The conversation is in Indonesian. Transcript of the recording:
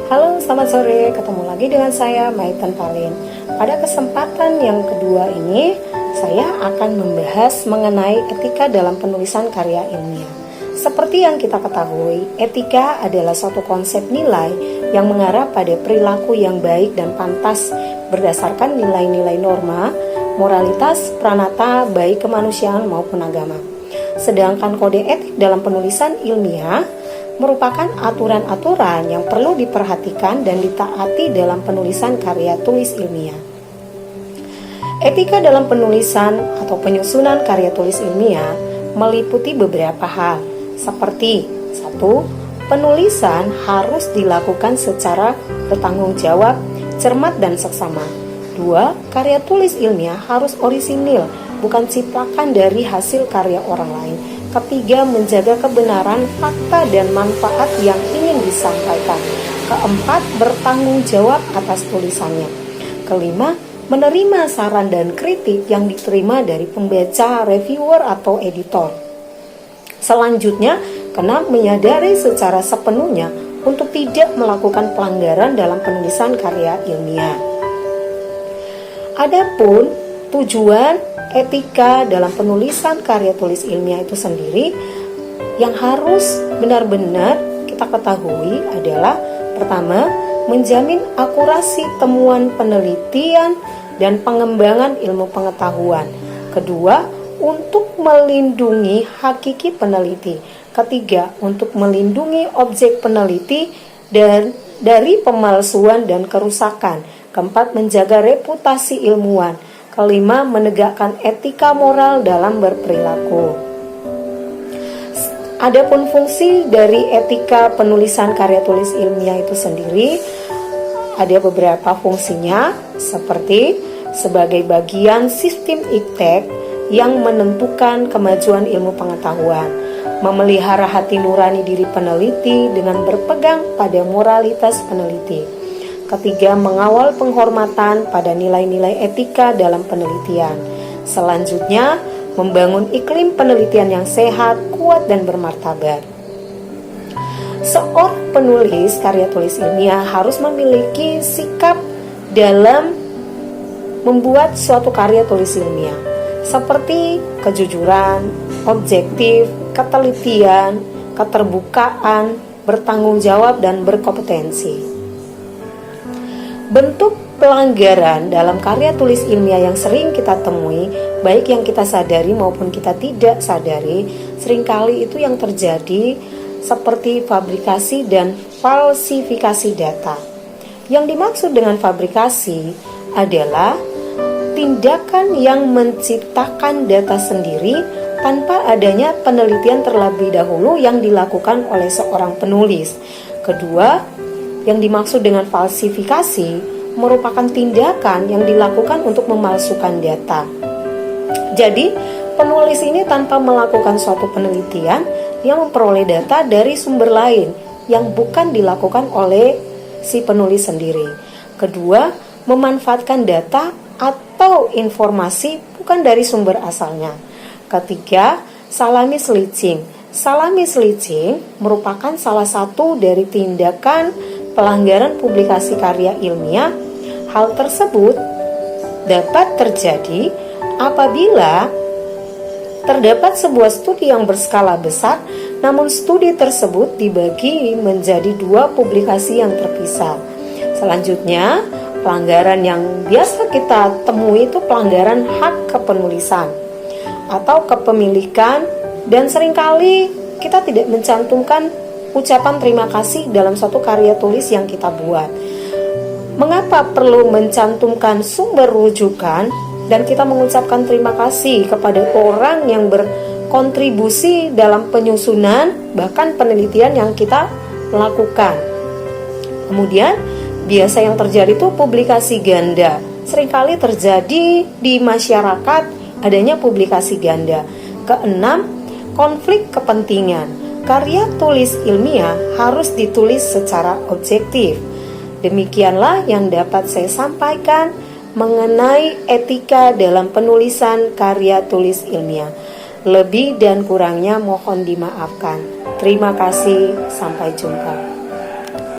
Halo, selamat sore. Ketemu lagi dengan saya, Maiten Palin. Pada kesempatan yang kedua ini, saya akan membahas mengenai etika dalam penulisan karya ilmiah. Seperti yang kita ketahui, etika adalah suatu konsep nilai yang mengarah pada perilaku yang baik dan pantas berdasarkan nilai-nilai norma, moralitas, pranata, baik kemanusiaan maupun agama. Sedangkan kode etik dalam penulisan ilmiah merupakan aturan-aturan yang perlu diperhatikan dan ditaati dalam penulisan karya tulis ilmiah. Etika dalam penulisan atau penyusunan karya tulis ilmiah meliputi beberapa hal, seperti 1. Penulisan harus dilakukan secara bertanggung jawab, cermat dan seksama. 2. Karya tulis ilmiah harus orisinil, bukan ciplakan dari hasil karya orang lain. Ketiga, menjaga kebenaran, fakta, dan manfaat yang ingin disampaikan. Keempat, bertanggung jawab atas tulisannya. Kelima, menerima saran dan kritik yang diterima dari pembaca, reviewer, atau editor. Selanjutnya, keenam, menyadari secara sepenuhnya untuk tidak melakukan pelanggaran dalam penulisan karya ilmiah. Adapun tujuan etika dalam penulisan karya tulis ilmiah itu sendiri yang harus benar-benar kita ketahui adalah: pertama, menjamin akurasi temuan penelitian dan pengembangan ilmu pengetahuan. Kedua, untuk melindungi hakiki peneliti. Ketiga, untuk melindungi objek peneliti dari pemalsuan dan kerusakan. Keempat, menjaga reputasi ilmuwan. Kelima, menegakkan etika moral dalam berperilaku. Adapun fungsi dari etika penulisan karya tulis ilmiah itu sendiri ada beberapa fungsinya, seperti sebagai bagian sistem iptek yang menentukan kemajuan ilmu pengetahuan, memelihara hati nurani diri peneliti dengan berpegang pada moralitas peneliti. Ketiga, mengawal penghormatan pada nilai-nilai etika dalam penelitian. Selanjutnya, membangun iklim penelitian yang sehat, kuat, dan bermartabat. Seorang penulis karya tulis ilmiah harus memiliki sikap dalam membuat suatu karya tulis ilmiah, seperti kejujuran, objektif, ketelitian, keterbukaan, bertanggung jawab, dan berkompetensi. Bentuk pelanggaran dalam karya tulis ilmiah yang sering kita temui, baik yang kita sadari maupun kita tidak sadari, seringkali itu yang terjadi seperti fabrikasi dan falsifikasi data. Yang dimaksud dengan fabrikasi adalah tindakan yang menciptakan data sendiri tanpa adanya penelitian terlebih dahulu yang dilakukan oleh seorang penulis. Kedua, yang dimaksud dengan falsifikasi merupakan tindakan yang dilakukan untuk memalsukan data. Jadi, penulis ini tanpa melakukan suatu penelitian, dia memperoleh data dari sumber lain yang bukan dilakukan oleh si penulis sendiri. Kedua, memanfaatkan data atau informasi bukan dari sumber asalnya. Ketiga, salami slicing. Salami slicing merupakan salah satu dari tindakan pelanggaran publikasi karya ilmiah. Hal tersebut dapat terjadi apabila terdapat sebuah studi yang berskala besar, namun studi tersebut dibagi menjadi dua publikasi yang terpisah. Selanjutnya, pelanggaran yang biasa kita temui itu pelanggaran hak kepenulisan atau kepemilikan, dan seringkali kita tidak mencantumkan ucapan terima kasih dalam suatu karya tulis yang kita buat. Mengapa perlu mencantumkan sumber rujukan dan kita mengucapkan terima kasih kepada orang yang berkontribusi dalam penyusunan bahkan penelitian yang kita lakukan? Kemudian, biasa yang terjadi itu publikasi ganda. Seringkali terjadi di masyarakat adanya publikasi ganda. Keenam, konflik kepentingan. Karya tulis ilmiah harus ditulis secara objektif. Demikianlah yang dapat saya sampaikan mengenai etika dalam penulisan karya tulis ilmiah. Lebih dan kurangnya mohon dimaafkan. Terima kasih, sampai jumpa.